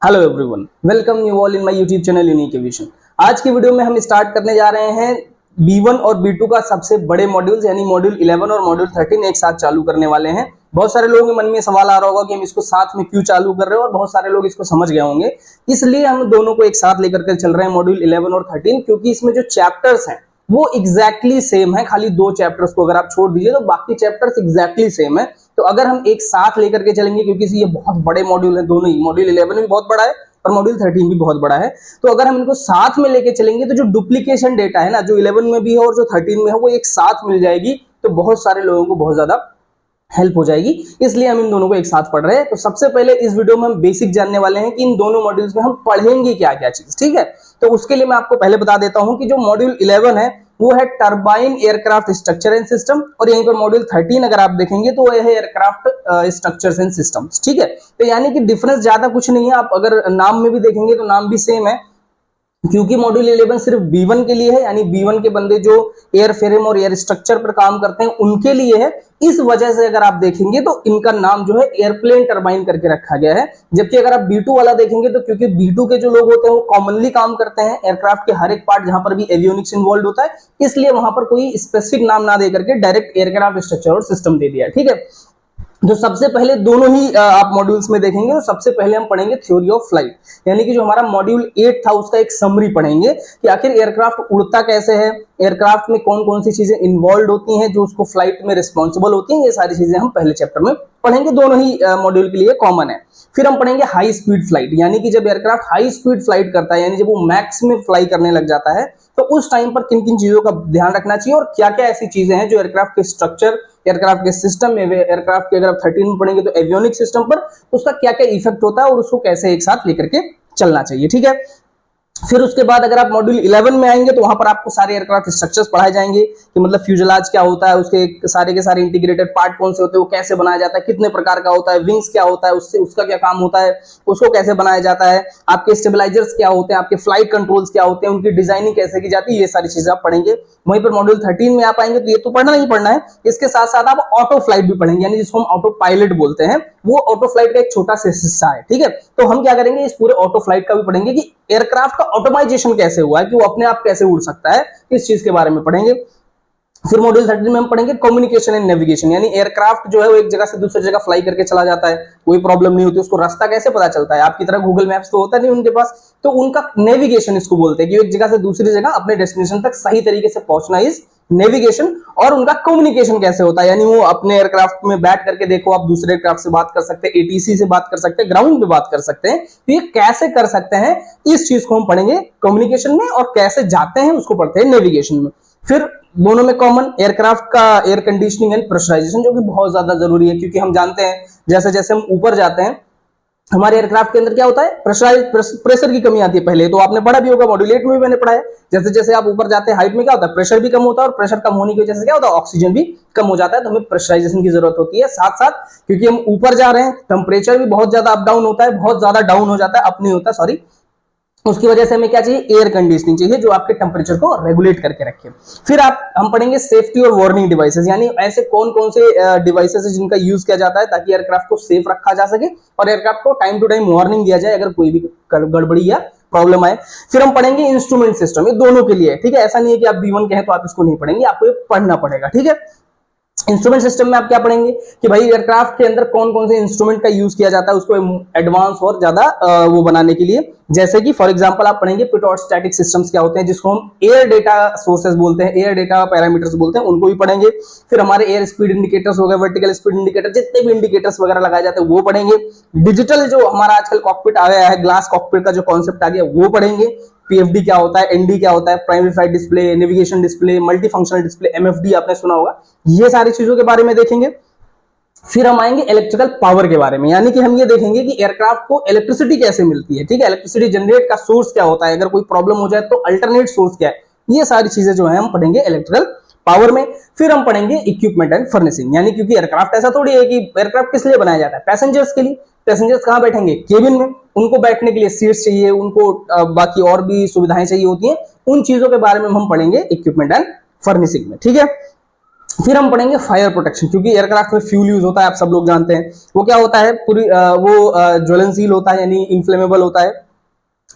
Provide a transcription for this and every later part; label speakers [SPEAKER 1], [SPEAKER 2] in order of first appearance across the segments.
[SPEAKER 1] Hello everyone, welcome you all in my YouTube channel unique aviation. आज की video में हम स्टार्ट करने जा रहे हैं B1 और B2 का सबसे बड़े मॉड्यूल्स यानी मॉड्यूल 11 और मॉड्यूल 13 एक साथ चालू करने वाले हैं। बहुत सारे लोगों के मन में सवाल आ रहा होगा कि हम इसको साथ में क्यों चालू कर रहे हैं, और बहुत सारे लोग इसको समझ गए होंगे। इसलिए हम दोनों को एक साथ लेकर के चल रहे हैं मॉड्यूल 11 और 13, क्योंकि इसमें जो चैप्टर्स हैं वो एग्जैक्टली सेम है। खाली दो चैप्टर्स को अगर आप छोड़ दीजिए तो बाकी चैप्टर्स एग्जैक्टली सेम है। तो अगर हम एक साथ लेकर के चलेंगे, क्योंकि ये बहुत बड़े मॉड्यूल है, दोनों ही मॉड्यूल 11 भी बहुत बड़ा है और मॉड्यूल 13 भी बहुत बड़ा है, तो अगर हम इनको साथ में लेके चलेंगे तो जो डुप्लीकेशन डेटा है ना, जो 11 में भी है और जो 13 में है, वो एक साथ मिल जाएगी। तो बहुत सारे लोगों को बहुत ज्यादा हेल्प हो जाएगी, इसलिए हम इन दोनों को एक साथ पढ़ रहे हैं। तो सबसे पहले इस वीडियो में हम बेसिक जानने वाले हैं कि इन दोनों मॉड्यूल्स में हम पढ़ेंगे क्या क्या चीज, ठीक है। तो उसके लिए मैं आपको पहले बता देता हूं कि जो मॉड्यूल 11 है वो है turbine aircraft structure and system, और यहीं पर मॉड्यूल 13 अगर आप देखेंगे तो वह है एयरक्राफ्ट स्ट्रक्चर्स एंड सिस्टम्स, ठीक है। तो यानी कि डिफरेंस ज्यादा कुछ नहीं है। आप अगर नाम में भी देखेंगे तो नाम भी सेम है, क्योंकि मॉड्यूल 11 सिर्फ B1 के लिए है, यानी B1 के बंदे जो एयर फ्रेम और एयर स्ट्रक्चर पर काम करते हैं उनके लिए है। इस वजह से अगर आप देखेंगे तो इनका नाम जो है एयरप्लेन टरबाइन करके रखा गया है। जबकि अगर आप B2 वाला देखेंगे तो क्योंकि B2 के जो लोग होते हैं वो कॉमनली काम करते हैं एयरक्राफ्ट के हर एक पार्ट जहां पर भी एवियोनिक्स इन्वॉल्व होता है, इसलिए वहां पर कोई स्पेसिफिक नाम ना दे करके डायरेक्ट एयरक्राफ्ट स्ट्रक्चर और सिस्टम दे दिया, ठीक है। जो सबसे पहले दोनों ही आप मॉड्यूल्स में देखेंगे तो सबसे पहले हम पढ़ेंगे थ्योरी ऑफ फ्लाइट, यानी कि जो हमारा मॉड्यूल 8 था उसका एक समरी पढ़ेंगे कि आखिर एयरक्राफ्ट उड़ता कैसे है, एयरक्राफ्ट में कौन कौन सी चीजें इन्वॉल्व होती हैं जो उसको फ्लाइट में रिस्पॉन्सिबल होती हैं। ये सारी चीजें हम पहले चैप्टर में पढ़ेंगे, दोनों ही मॉड्यूल के लिए कॉमन है। फिर हम पढ़ेंगे हाई स्पीड फ्लाइट, यानी कि जब एयरक्राफ्ट हाई स्पीड फ्लाइट करता है, यानी जब वो मैक्स में फ्लाई करने लग जाता है, तो उस टाइम पर किन किन चीजों का ध्यान रखना चाहिए और क्या क्या ऐसी चीजें हैं जो एयरक्राफ्ट के स्ट्रक्चर, एयरक्राफ्ट के सिस्टम में, एयरक्राफ्ट के अगर आप 13 में पढ़ेंगे तो एवियोनिक सिस्टम पर उसका क्या क्या इफेक्ट होता है और उसको कैसे एक साथ लेकर के चलना चाहिए, ठीक है। फिर उसके बाद अगर आप मॉड्यूल 11 में आएंगे तो वहां पर आपको सारे एयरक्राफ्ट स्ट्रक्चर्स पढ़ाए जाएंगे कि मतलब फ्यूजलाज क्या होता है, उसके सारे के सारे इंटीग्रेटेड पार्ट कौन से होते हैं, वो कैसे बनाया जाता है, कितने प्रकार का होता है, विंग्स क्या होता है, उससे उसका क्या काम होता है, उसको कैसे बनाया जाता है, आपके स्टेबलाइजर्स क्या होते हैं, आपके फ्लाइट कंट्रोल्स क्या होते हैं, उनकी डिजाइनिंग कैसे की जाती है, ये सारी चीजें आप पढ़ेंगे। वहीं पर मॉड्यूल 13 में आप आएंगे तो ये तो पढ़ना ही पढ़ना है, इसके साथ साथ आप ऑटो फ्लाइट भी पढ़ेंगे, यानी जिसको हम ऑटो पायलट बोलते हैं, वो ऑटो फ्लाइट का एक छोटा सा हिस्सा है, ठीक है। तो हम क्या करेंगे, इस पूरे ऑटो फ्लाइट का भी पढ़ेंगे कि एयरक्राफ्ट का ऑटोमाइजेशन कैसे हुआ है, कि वो अपने आप कैसे उड़ सकता है, इस चीज के बारे में पढ़ेंगे। फिर मॉड्यूल 13 में हम पढ़ेंगे कम्युनिकेशन एंड नेविगेशन, यानी एयरक्राफ्ट जो है वो एक जगह से दूसरी जगह फ्लाई करके चला जाता है, कोई प्रॉब्लम नहीं होती, उसको रास्ता कैसे पता चलता है। आपकी तरह गूगल मैप्स तो होता नहीं उनके पास, तो उनका नेविगेशन इसको बोलते हैं कि एक जगह से दूसरी जगह अपने डेस्टिनेशन तक सही तरीके से पहुंचना इस नेविगेशन। और उनका कम्युनिकेशन कैसे होता है, यानी वो अपने एयरक्राफ्ट में बैठ करके देखो आप दूसरे एयरक्राफ्ट से बात कर सकते हैं, एटीसी से बात कर सकते हैं, ग्राउंड पे बात कर सकते हैं, तो ये कैसे कर सकते हैं, इस चीज को हम पढ़ेंगे कम्युनिकेशन में, और कैसे जाते हैं उसको पढ़ते हैं नेविगेशन में। फिर दोनों में कॉमन एयरक्राफ्ट का एयर कंडीशनिंग एंड प्रेशराइजेशन, जो कि बहुत ज्यादा जरूरी है, क्योंकि हम जानते हैं जैसे जैसे हम ऊपर जाते हैं हमारे एयरक्राफ्ट के अंदर क्या होता है, प्रेशर की कमी आती है। पहले तो आपने पढ़ा भी होगा, मॉड्यूल 8 में भी मैंने पढ़ा है, जैसे जैसे आप ऊपर जाते हैं हाइट में क्या होता है, प्रेशर भी कम होता है, और प्रेशर कम होने की वजह से क्या होता है, ऑक्सीजन भी कम हो जाता है, तो हमें प्रेशराइजेशन की जरूरत होती है। साथ साथ क्योंकि हम ऊपर जा रहे हैं, टेम्परेचर भी बहुत ज्यादा अप डाउन होता है, बहुत ज्यादा डाउन हो जाता है, अप नहीं होता, सॉरी, उसकी वजह से हमें क्या चाहिए, एयर कंडीशनिंग चाहिए जो आपके टेम्परेचर को रेगुलेट करके रखे। फिर हम पढ़ेंगे सेफ्टी और वार्निंग डिवाइसेस, यानी ऐसे कौन कौन से डिवाइसेस है जिनका यूज किया जाता है ताकि एयरक्राफ्ट को सेफ रखा जा सके और एयरक्राफ्ट को टाइम टू टाइम वार्निंग दिया जाए अगर कोई भी गड़बड़ी या प्रॉब्लम आए। फिर हम पढ़ेंगे इंस्ट्रूमेंट सिस्टम, ये दोनों के लिए है, ठीक है। ऐसा नहीं है कि आप B1 के हैं तो आप इसको नहीं पढ़ेंगे, आपको ये पढ़ना पड़ेगा, ठीक है। इंस्ट्रूमेंट सिस्टम में आप क्या पढ़ेंगे कि भाई एयरक्राफ्ट के अंदर कौन कौन से इंस्ट्रूमेंट का यूज किया जाता है उसको एडवांस और ज्यादा वो बनाने के लिए। जैसे कि फॉर एग्जांपल आप पढ़ेंगे पिटोट स्टैटिक सिस्टम्स क्या होते हैं, जिसको हम एयर डेटा सोर्सेज बोलते हैं, एयर डेटा पैरामीटर्स बोलते हैं, उनको भी पढ़ेंगे। फिर हमारे एयर स्पीड इंडिकेटर्स हो गए, वर्टिकल स्पीड इंडिकेटर, जितने भी इंडिकेटर्स वगैरह लगाए जाते हैं वो पढ़ेंगे। डिजिटल जो हमारा आजकल कॉकपिट आ गया है, ग्लास कॉकपिट का जो कॉन्सेप्ट आ गया वो पढ़ेंगे। पीएफडी क्या होता है, एनडी क्या होता है, primary flight display, navigation display, multi functional display, MFD आपने सुना होगा, ये सारी चीजों के बारे में देखेंगे। फिर हम आएंगे इलेक्ट्रिकल पावर के बारे में, यानी कि हम ये देखेंगे कि एयरक्राफ्ट को इलेक्ट्रिसिटी कैसे मिलती है, ठीक है, इलेक्ट्रिसिटी जनरेट का सोर्स क्या होता है, अगर कोई प्रॉब्लम हो जाए तो अल्टरनेट सोर्स क्या है, ये सारी चीजें जो है हम पढ़ेंगे इलेक्ट्रिकल पावर में। फिर हम पढ़ेंगे इक्विपमेंट एंड फर्निशिंग, यानी क्योंकि एयरक्राफ्ट ऐसा थोड़ी है कि एयरक्राफ्ट किस लिए बनाया जाता है, पैसेंजर्स के लिए। पैसेंजर्स कहां बैठेंगे, केबिन में, उनको बैठने के लिए सीट्स चाहिए, उनको बाकी और भी सुविधाएं चाहिए होती हैं, उन चीजों के बारे में हम पढ़ेंगे इक्विपमेंट एंड फर्निशिंग में, ठीक है। फिर हम पढ़ेंगे फायर प्रोटेक्शन, क्योंकि एयरक्राफ्ट में फ्यूल यूज होता है, आप सब लोग जानते हैं। वो क्या होता है, पूरी वो ज्वलनशील होता है, यानी इनफ्लेमेबल होता है।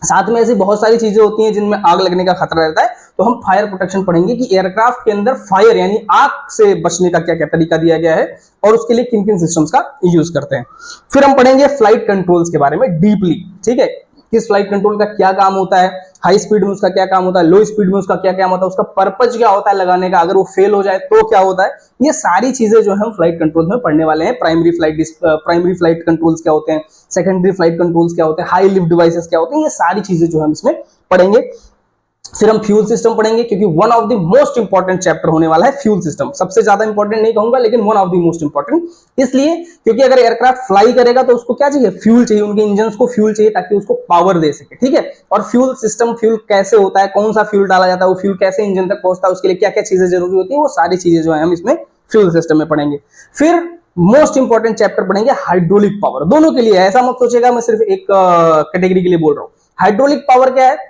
[SPEAKER 1] साथ में ऐसी बहुत सारी चीजें होती हैं जिनमें आग लगने का खतरा रहता है। तो हम फायर प्रोटेक्शन पढ़ेंगे कि एयरक्राफ्ट के अंदर फायर यानी आग से बचने का क्या क्या तरीका दिया गया है और उसके लिए किन किन सिस्टम्स का यूज करते हैं। फिर हम पढ़ेंगे फ्लाइट कंट्रोल्स के बारे में डीपली, ठीक है, किस फ्लाइट कंट्रोल का क्या काम होता है, हाई स्पीड में उसका क्या काम होता है, लो स्पीड में उसका क्या काम होता है, उसका पर्पज क्या होता है लगाने का, अगर वो फेल हो जाए तो क्या होता है। ये सारी चीजें जो है हम फ्लाइट कंट्रोल में पढ़ने वाले हैं। प्राइमरी फ्लाइट कंट्रोल्स क्या होते हैं, सेकेंडरी फ्लाइट कंट्रोल्स क्या होते हैं, हाई लिफ्ट डिवाइसेस क्या होते हैं, ये सारी चीजें जो हम इसमें पढ़ेंगे। फिर हम फ्यूल सिस्टम पढ़ेंगे, क्योंकि one of the most important chapter होने वाला है फ्यूल सिस्टम। सबसे ज्यादा इंपॉर्टेंट नहीं कहूंगा, लेकिन one of the most important, इसलिए क्योंकि अगर एयरक्राफ्ट फ्लाई करेगा तो उसको क्या चाहिए, फ्यूल चाहिए, उनके इंजन को फ्यूल चाहिए ताकि उसको पावर दे सके, ठीक है। और फ्यूल सिस्टम, फ्यूल कैसे होता है, कौन सा फ्यूल डाला जाता है, वो फ्यूल कैसे इंजन तक पहुंचता है, उसके लिए क्या क्या चीजें जरूरी होती है, वो सारी चीजें जो है हम इसमें फ्यूल सिस्टम में पढ़ेंगे। फिर मोस्ट इंपॉर्टेंट चैप्टर पढ़ेंगे हाइड्रोलिक पावर, दोनों के लिए। ऐसा मत सोचेगा मैं सिर्फ एक कैटेगरी के लिए बोल रहा हूं। हाइड्रोलिक पावर क्या है,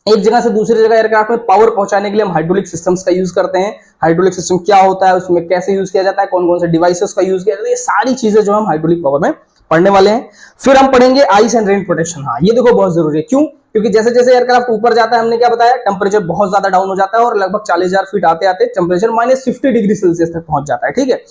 [SPEAKER 1] एक जगह से दूसरी जगह एयरक्राफ्ट में पावर पहुंचाने के लिए हम हाइड्रोलिक सिस्टम्स का यूज करते हैं। हाइड्रोलिक सिस्टम क्या होता है, उसमें कैसे यूज किया जाता है, कौन कौन से डिवाइसेस का यूज किया जाता है, ये सारी चीजें जो हम हाइड्रोलिक पावर में पढ़ने वाले हैं। फिर हम पढ़ेंगे आइस एंड रेन प्रोटेक्शन। हाँ, ये देखो बहुत जरूरी है। क्यों? क्योंकि जैसे जैसे एयरक्राफ्ट ऊपर जाता है, हमने क्या बताया, टेम्परेचर बहुत ज्यादा डाउन हो जाता है और लगभग 40,000 फीट आते आते टेम्परेचर -50 डिग्री सेल्सियस तक पहुंच जाता है, ठीक है।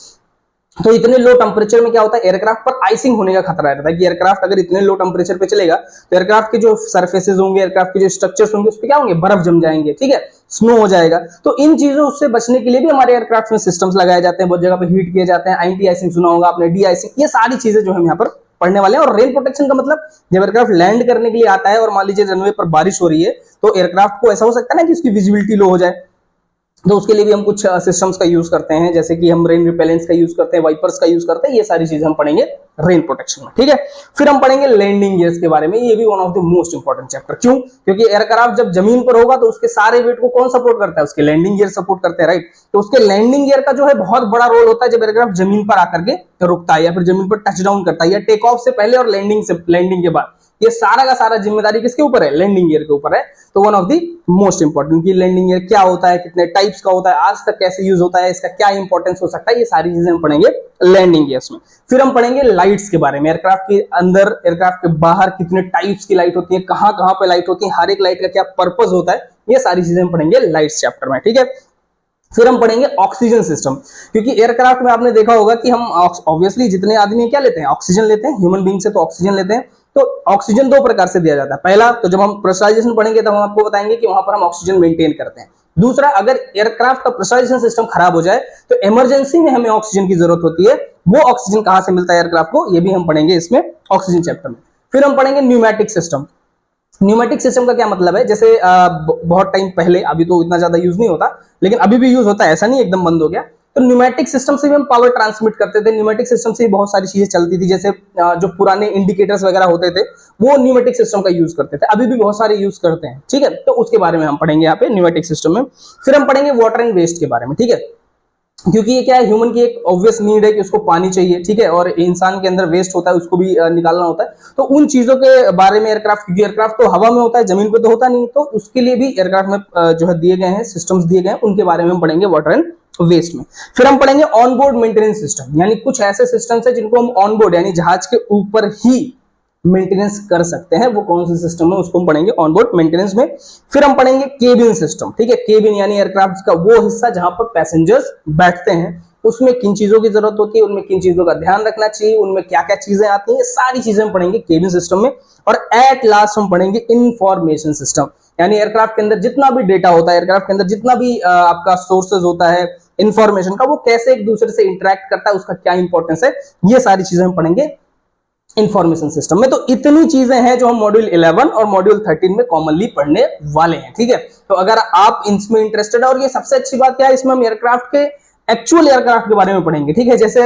[SPEAKER 1] तो इतने लो टेम्परेचर में क्या होता है, एयरक्राफ्ट पर आइसिंग होने का खतरा रहता है कि एयरक्राफ्ट अगर इतने लो टेम्परेचर पे चलेगा तो एयरक्राफ्ट के जो सरफेसेस होंगे, एयरक्राफ्ट के जो स्ट्रक्चर्स होंगे, उस पे क्या होंगे, बर्फ जम जाएंगे, ठीक है, स्नो हो जाएगा। तो इन चीजों से बचने के लिए भी हमारे एयरक्राफ्ट में सिस्टम्स लगाए जाते हैं, बहुत जगह पे हीट किए जाते हैं। एंटी आइसिंग सुना होगा आपने, डी आइसिंग, ये सारी चीजें जो हम यहाँ पर पढ़ने वाले हैं। और रेन प्रोटेक्शन का मतलब, जब एयरक्राफ्ट लैंड करने के लिए आता है और मान लीजिए रनवे पर बारिश हो रही है, तो एयरक्राफ्ट को ऐसा हो सकता है ना कि उसकी विजिबिलिटी लो हो जाए, तो उसके लिए भी हम कुछ सिस्टम्स का यूज करते हैं, जैसे कि हम रेन रिपेलेंट्स का यूज करते हैं, वाइपर्स का यूज करते हैं। ये सारी चीजें हम पढ़ेंगे रेन प्रोटेक्शन में, ठीक है। फिर हम पढ़ेंगे लैंडिंग गियर्स के बारे में, ये भी one of the most important chapter. क्यों? क्योंकि एयरक्राफ्ट जब जमीन पर होगा तो उसके सारे वेट को कौन सपोर्ट करता है, उसके लैंडिंग गियर सपोर्ट करते हैं, राइट। तो उसके लैंडिंग गियर का जो है बहुत बड़ा रोल होता है जब एयरक्राफ्ट जमीन पर आकर के रुकता है या फिर जमीन पर टच डाउन करता है, या टेक ऑफ से पहले और लैंडिंग के बाद। ये सारा का सारा जिम्मेदारी किसके ऊपर है, लैंडिंग गियर के ऊपर है। तो one of the most important कि लैंडिंग गियर क्या होता है, कितने टाइप्स का होता है, आज तक कैसे यूज होता है, इसका क्या इंपॉर्टेंस हो सकता है, ये सारी चीजें हम पढ़ेंगे लैंडिंग गियर्स में। फिर हम पढ़ेंगे लाइट्स के बारे में, एयरक्राफ्ट के अंदर, एयरक्राफ्ट के बाहर कितने टाइप्स की लाइट होती है, कहां कहां पे लाइट होती है, हर एक लाइट का क्या पर्पज होता है, ये सारी चीजें हम पढ़ेंगे लाइट्स चैप्टर में, ठीक है। फिर हम पढ़ेंगे ऑक्सीजन सिस्टम, क्योंकि एयरक्राफ्ट में आपने देखा होगा कि हम ऑब्वियसली जितने आदमी क्या लेते हैं, ऑक्सीजन लेते हैं, ह्यूमन बीइंग से तो ऑक्सीजन लेते हैं। तो ऑक्सीजन दो प्रकार से दिया जाता है। पहला, तो जब हम प्रेशराइजेशन पढ़ेंगे तब हम आपको बताएंगे कि वहां पर हम ऑक्सीजन मेंटेन करते हैं। दूसरा, अगर एयरक्राफ्ट का प्रेशराइजेशन सिस्टम खराब हो जाए तो इमरजेंसी में हमें ऑक्सीजन की जरूरत होती है, वो ऑक्सीजन कहां से मिलता है एयरक्राफ्ट को, ये भी हम पढ़ेंगे इसमें ऑक्सीजन चैप्टर में। फिर हम पढ़ेंगे न्यूमेटिक सिस्टम। न्यूमेटिक सिस्टम का क्या मतलब है, जैसे बहुत टाइम पहले, अभी तो इतना ज्यादा यूज नहीं होता, लेकिन अभी भी यूज होता है, ऐसा नहीं एकदम बंद हो गया। तो न्यूमेटिक सिस्टम से भी हम पावर ट्रांसमिट करते थे, न्यूमेटिक सिस्टम से भी बहुत सारी चीजें चलती थी, जैसे जो पुराने इंडिकेटर्स वगैरह होते थे वो न्यूमेटिक सिस्टम का यूज करते थे, अभी भी बहुत सारे यूज करते हैं, ठीक है। तो उसके बारे में हम पढ़ेंगे यहाँ पे न्यूमेटिक सिस्टम में। फिर हम पढ़ेंगे वाटर एंड वेस्ट के बारे में, ठीक है, क्योंकि ये क्या है, ह्यूमन की एक ऑब्वियस नीड है कि उसको पानी चाहिए, ठीक है, और इंसान के अंदर वेस्ट होता है उसको भी निकालना होता है। तो उन चीजों के बारे में एयरक्राफ्ट, क्योंकि एयरक्राफ्ट तो हवा में होता है, जमीन पे तो होता नहीं, तो उसके लिए भी एयरक्राफ्ट में जो है दिए गए हैं सिस्टम्स दिए गए हैं, उनके बारे में हम पढ़ेंगे वाटर एंड वेस्ट में। फिर हम पढ़ेंगे ऑनबोर्ड मेंटेनेंस सिस्टम, यानी कुछ ऐसे सिस्टम्स है जिनको हम ऑनबोर्ड यानी जहाज के ऊपर ही मेंटेनेंस कर सकते हैं, वो कौन सा सिस्टम है उसको हम पढ़ेंगे ऑनबोर्ड मेंटेनेंस में। फिर हम पढ़ेंगे केबिन सिस्टम, ठीक है, केबिन यानी एयरक्राफ्ट का वो हिस्सा जहां पर पैसेंजर्स बैठते हैं, उसमें किन चीजों की जरूरत होती है, उनमें किन चीजों का ध्यान रखना चाहिए, उनमें क्या क्या चीजें आती हैं, सारी चीजें हम पढ़ेंगे केबिन सिस्टम में। और एट लास्ट हम पढ़ेंगे इंफॉर्मेशन सिस्टम, यानी एयरक्राफ्ट के अंदर जितना भी डेटा होता है, एयरक्राफ्ट के अंदर जितना भी आपका सोर्सेज होता है इंफॉर्मेशन का, वो कैसे एक दूसरे से इंटरेक्ट करता है, उसका क्या इंपॉर्टेंस है, ये सारी चीजें हम पढ़ेंगे इंफॉर्मेशन सिस्टम में। तो इतनी चीजें हैं जो हम मॉड्यूल 11 और मॉड्यूल 13 में कॉमनली पढ़ने वाले हैं, ठीक है। तो अगर आप इसमें इंटरेस्टेड है, और ये सबसे अच्छी बात क्या है, इसमें हम एयरक्राफ्ट के एक्चुअल एयरक्राफ्ट के बारे में पढ़ेंगे, ठीक है। जैसे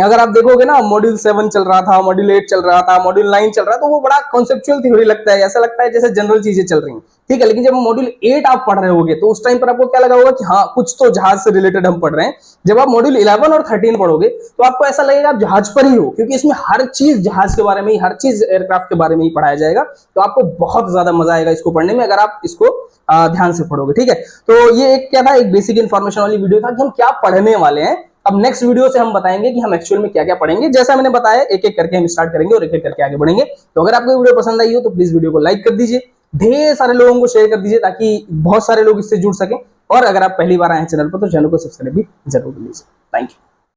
[SPEAKER 1] अगर आप देखोगे ना, मॉड्यूल 7 चल रहा था, मॉड्यूल 8 चल रहा था, मॉड्यूल 9 चल रहा है, तो वो बड़ा कॉन्सेप्चुअल थ्योरी लगता है, ऐसा लगता है जैसे जनरल चीजें चल रही हैं, ठीक है। लेकिन जब मॉड्यूल 8 आप पढ़ रहे होगे तो उस टाइम पर आपको क्या लगा होगा कि हाँ, कुछ तो जहाज से रिलेटेड हम पढ़ रहे हैं। जब आप मॉड्यूल 11 और 13 पढ़ोगे तो आपको ऐसा लगेगा आप जहाज पर ही हो, क्योंकि इसमें हर चीज जहाज के बारे में ही, हर चीज एयरक्राफ्ट के बारे में ही पढ़ाया जाएगा। तो आपको बहुत ज्यादा मजा आएगा इसको पढ़ने में, अगर आप इसको ध्यान से पढ़ोगे। ठीक है, तो ये एक क्या था, एक बेसिक इन्फॉर्मेशन वाली वीडियो था कि हम क्या पढ़ने वाले हैं। अब नेक्स्ट वीडियो से हम बताएंगे कि हम एक्चुअल में क्या क्या पढ़ेंगे। जैसा मैंने बताया, एक एक करके हम स्टार्ट करेंगे और एक एक करके आगे बढ़ेंगे। तो अगर आपको वीडियो पसंद आई हो तो प्लीज वीडियो को लाइक कर दीजिए, ढेर सारे लोगों को शेयर कर दीजिए ताकि बहुत सारे लोग इससे जुड़ सकें। और अगर आप पहली बार आए हैं चैनल पर तो चैनल को सब्सक्राइब भी जरूर कर लीजिए। Thank you.